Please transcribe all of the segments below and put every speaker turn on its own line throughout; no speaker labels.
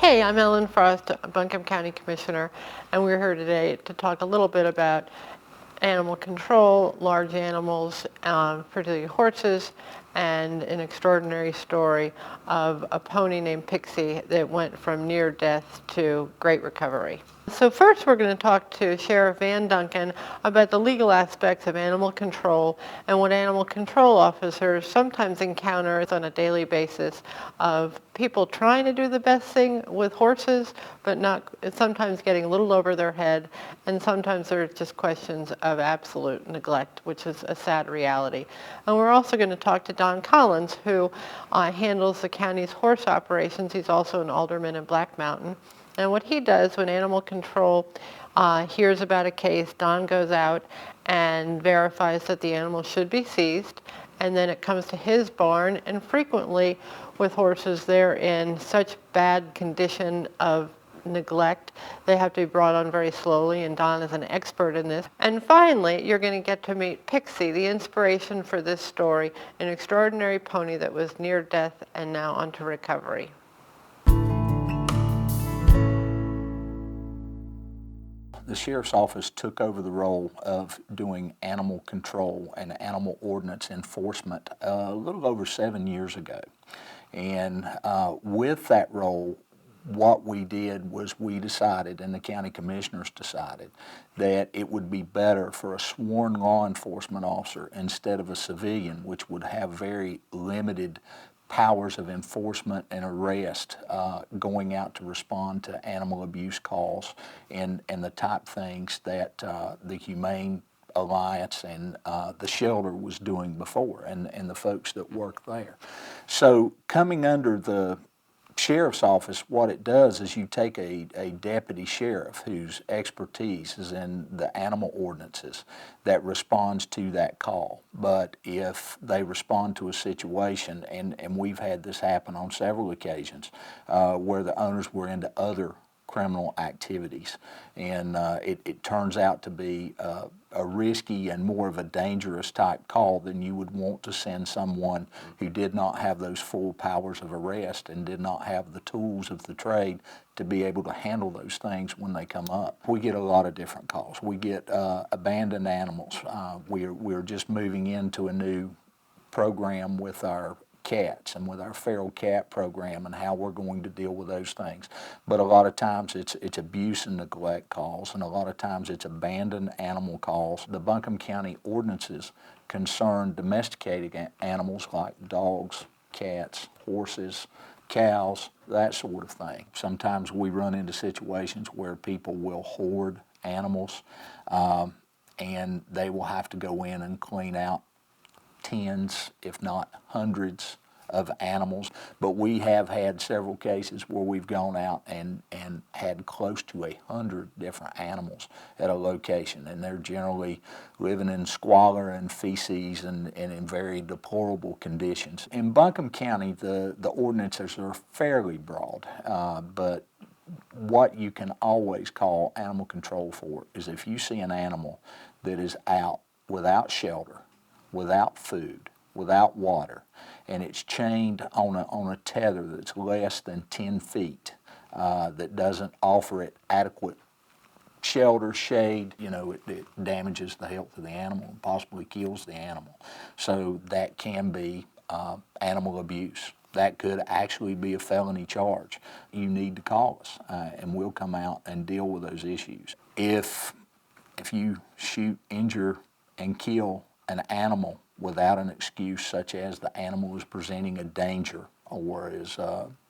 Hey, I'm Ellen Frost, Buncombe County Commissioner, and we're here today to talk a little bit about animal control, large animals, particularly horses, and an extraordinary story of a pony named Pixie that went from near death to great recovery. So first we're going to talk to Sheriff Van Duncan about the legal aspects of animal control and what animal control officers sometimes encounter on a daily basis of people trying to do the best thing with horses, but not sometimes getting a little over their head, and sometimes there's just questions of absolute neglect, which is a sad reality. And we're also going to talk to Don Collins, who handles the county's horse operations. He's also an alderman in Black Mountain. And what he does when animal control hears about a case, Don goes out and verifies that the animal should be seized, and then it comes to his barn, and frequently with horses, they're in such bad condition of neglect, they have to be brought on very slowly, and Don is an expert in this. And finally, you're going to get to meet Pixie, the inspiration for this story, an extraordinary pony that was near death and now onto recovery.
The Sheriff's Office took over the role of doing animal control and animal ordinance enforcement a little over 7 years ago. And with that role, what we did was we decided, and the county commissioners decided, that it would be better for a sworn law enforcement officer instead of a civilian, which would have very limited powers of enforcement and arrest going out to respond to animal abuse calls and the type things that the Humane Alliance and the shelter was doing before, and the folks that work there. So coming under the Sheriff's Office, what it does is you take a deputy sheriff whose expertise is in the animal ordinances that responds to that call. But if they respond to a situation, and we've had this happen on several occasions, where the owners were into other criminal activities, and it turns out to be a risky and more of a dangerous type call, then you would want to send someone who did not have those full powers of arrest and did not have the tools of the trade to be able to handle those things when they come up. We get a lot of different calls. We get abandoned animals. We're just moving into a new program with our cats and with our feral cat program and how we're going to deal with those things. But a lot of times it's abuse and neglect calls, and a lot of times it's abandoned animal calls. The Buncombe County ordinances concern domesticated animals like dogs, cats, horses, cows, that sort of thing. Sometimes we run into situations where people will hoard animals, and they will have to go in and clean out tens, if not hundreds, of animals. But we have had several cases where we've gone out and had close to 100 different animals at a location, and they're generally living in squalor and feces and in very deplorable conditions. In Buncombe County, the ordinances are fairly broad, but what you can always call animal control for is if you see an animal that is out without shelter, without food, without water, and it's chained on a tether that's less than 10 feet, that doesn't offer it adequate shelter, shade, it damages the health of the animal and possibly kills the animal. So that can be animal abuse. That could actually be a felony charge. You need to call us, and we'll come out and deal with those issues. If you shoot, injure, and kill an animal without an excuse, such as the animal is presenting a danger or is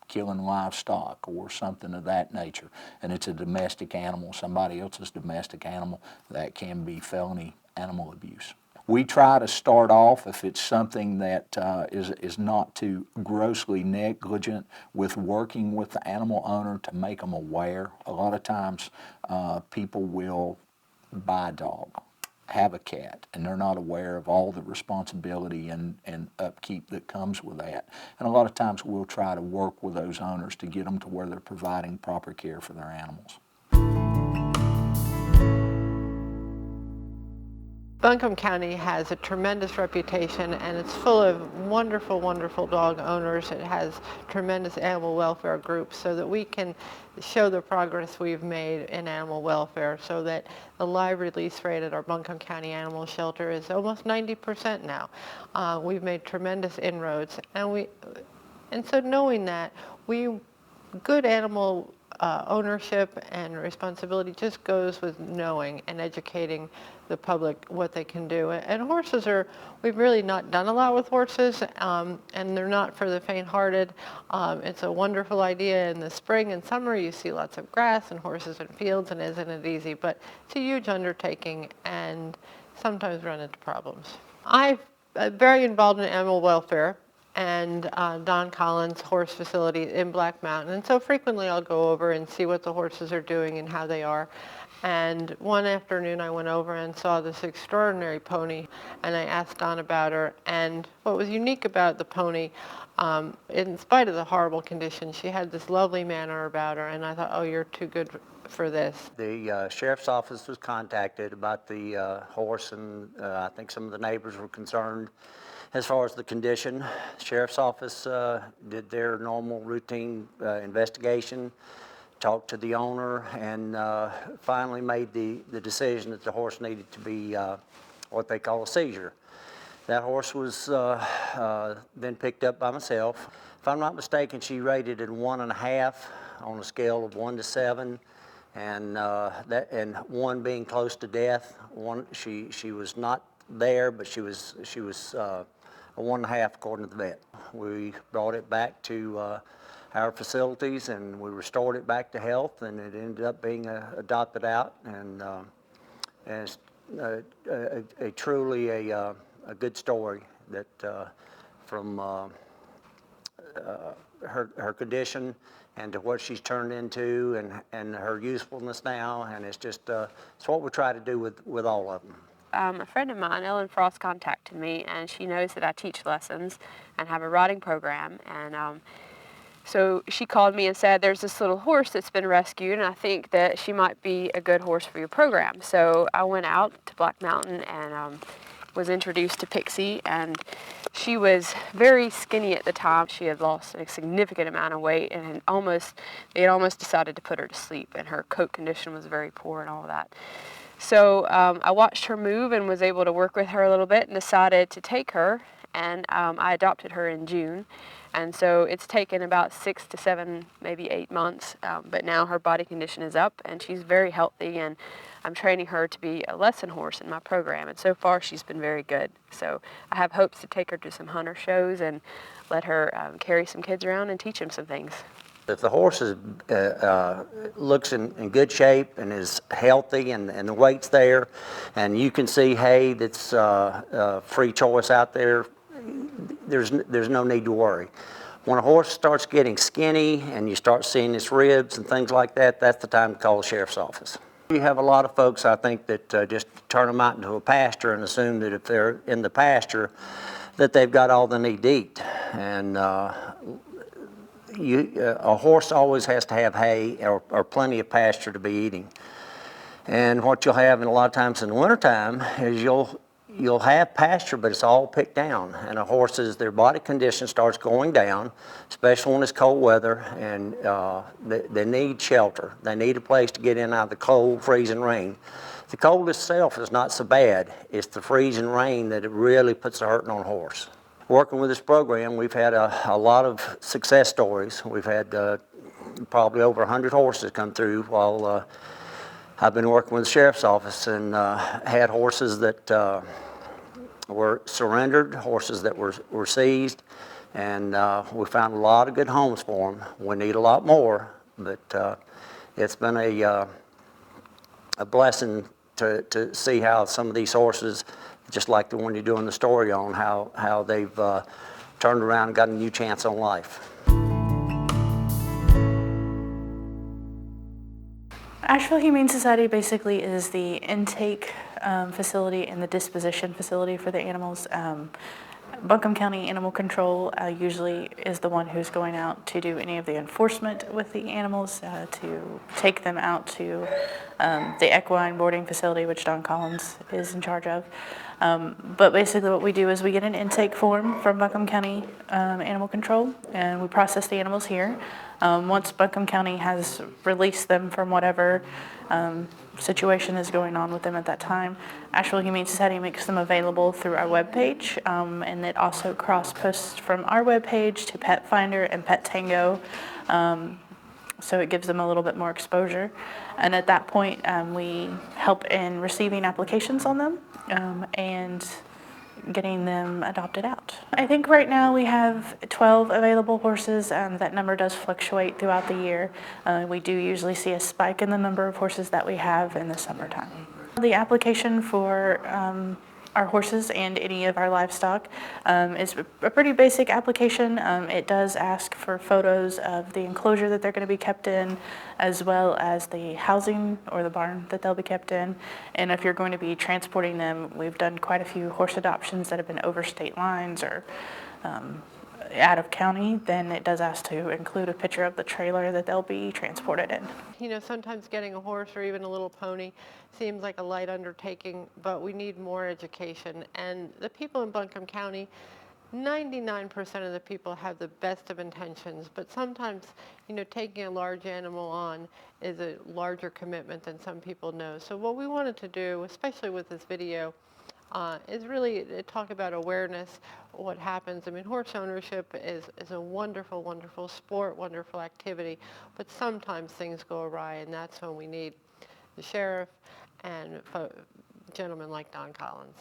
killing livestock or something of that nature, and it's a domestic animal, somebody else's domestic animal, that can be felony animal abuse. We try to start off, if it's something that is not too grossly negligent, with working with the animal owner to make them aware. A lot of times people will buy a dog, have a cat, and they're not aware of all the responsibility and upkeep that comes with that. And a lot of times we'll try to work with those owners to get them to where they're providing proper care for their animals.
Buncombe County has a tremendous reputation, and it's full of wonderful, wonderful dog owners. It has tremendous animal welfare groups, so that we can show the progress we've made in animal welfare, so that the live release rate at our Buncombe County Animal Shelter is almost 90% now. We've made tremendous inroads, and so knowing that, good animal ownership and responsibility just goes with knowing and educating the public what they can do. And horses we've really not done a lot with horses, and they're not for the faint-hearted. It's a wonderful idea in the spring and summer. You see lots of grass and horses in fields, and isn't it easy? But it's a huge undertaking and sometimes run into problems. I'm very involved in animal welfare and Don Collins' horse facility in Black Mountain. And so frequently I'll go over and see what the horses are doing and how they are. And one afternoon I went over and saw this extraordinary pony, and I asked Don about her. And what was unique about the pony, in spite of the horrible condition, she had this lovely manner about her, and I thought, oh, you're too good for this.
The sheriff's office was contacted about the horse, and I think some of the neighbors were concerned as far as the condition. Sheriff's office did their normal routine investigation, talked to the owner, and finally made the decision that the horse needed to be what they call a seizure. That horse was then picked up by myself. If I'm not mistaken, she rated it 1.5 on a scale of 1 to 7, and 1 being close to death. She was not there, but she was a 1.5 according to the vet. We brought it back to our facilities, and we restored it back to health, and it ended up being adopted out, and it's truly a good story that from her condition and to what she's turned into, and her usefulness now, and it's just it's what we try to do with all of them.
A friend of mine, Ellen Frost, contacted me, and she knows that I teach lessons and have a riding program, and so she called me and said, there's this little horse that's been rescued, and I think that she might be a good horse for your program. So I went out to Black Mountain and was introduced to Pixie, and she was very skinny at the time. She had lost a significant amount of weight, and they had almost decided to put her to sleep, and her coat condition was very poor and all of that. So I watched her move and was able to work with her a little bit and decided to take her, and I adopted her in June. And so it's taken about 6 to 7, maybe 8 months, but now her body condition is up and she's very healthy, and I'm training her to be a lesson horse in my program, and so far she's been very good. So I have hopes to take her to some hunter shows and let her carry some kids around and teach them some things.
If the horse looks in good shape and is healthy, and the weight's there, and you can see hay that's free choice out there, there's no need to worry. When a horse starts getting skinny and you start seeing its ribs and things like that, that's the time to call the sheriff's office. You have a lot of folks, I think, that just turn them out into a pasture and assume that if they're in the pasture that they've got all they need to eat. And a horse always has to have hay or plenty of pasture to be eating. And what you'll have, and a lot of times in the wintertime, is you'll have pasture, but it's all picked down. And a horse's, their body condition starts going down, especially when it's cold weather, and they need shelter. They need a place to get in out of the cold, freezing rain. The cold itself is not so bad. It's the freezing rain that it really puts a hurting on a horse. Working with this program, we've had a lot of success stories. We've had probably over 100 horses come through while I've been working with the sheriff's office, and had horses that were surrendered, horses that were seized, and we found a lot of good homes for them. We need a lot more, but it's been a blessing to see how some of these horses, just like the one you're doing the story on, how they've turned around and got a new chance on life.
Asheville Humane Society basically is the intake facility and the disposition facility for the animals. Buncombe County Animal Control usually is the one who's going out to do any of the enforcement with the animals, to take them out to the equine boarding facility, which Don Collins is in charge of. But basically what we do is we get an intake form from Buncombe County Animal Control, and we process the animals here. Once Buncombe County has released them from whatever situation is going on with them at that time, Asheville Humane Society makes them available through our webpage, and it also cross-posts from our webpage to Pet Finder and Pet Tango, so it gives them a little bit more exposure. And at that point, we help in receiving applications on them and getting them adopted out. I think right now we have 12 available horses. That number does fluctuate throughout the year. We do usually see a spike in the number of horses that we have in the summertime. The application for our horses and any of our livestock is a pretty basic application. It does ask for photos of the enclosure that they're going to be kept in, as well as the housing or the barn that they'll be kept in. And if you're going to be transporting them, we've done quite a few horse adoptions that have been over state lines or out of county, then it does ask to include a picture of the trailer that they'll be transported in.
You know, sometimes getting a horse or even a little pony seems like a light undertaking, but we need more education. And the people in Buncombe County, 99% of the people have the best of intentions, but sometimes, you know, taking a large animal on is a larger commitment than some people know. So what we wanted to do, especially with this video, is really talk about awareness, what happens. I mean, horse ownership is a wonderful, wonderful sport, wonderful activity, but sometimes things go awry, and that's when we need the sheriff and gentlemen like Don Collins.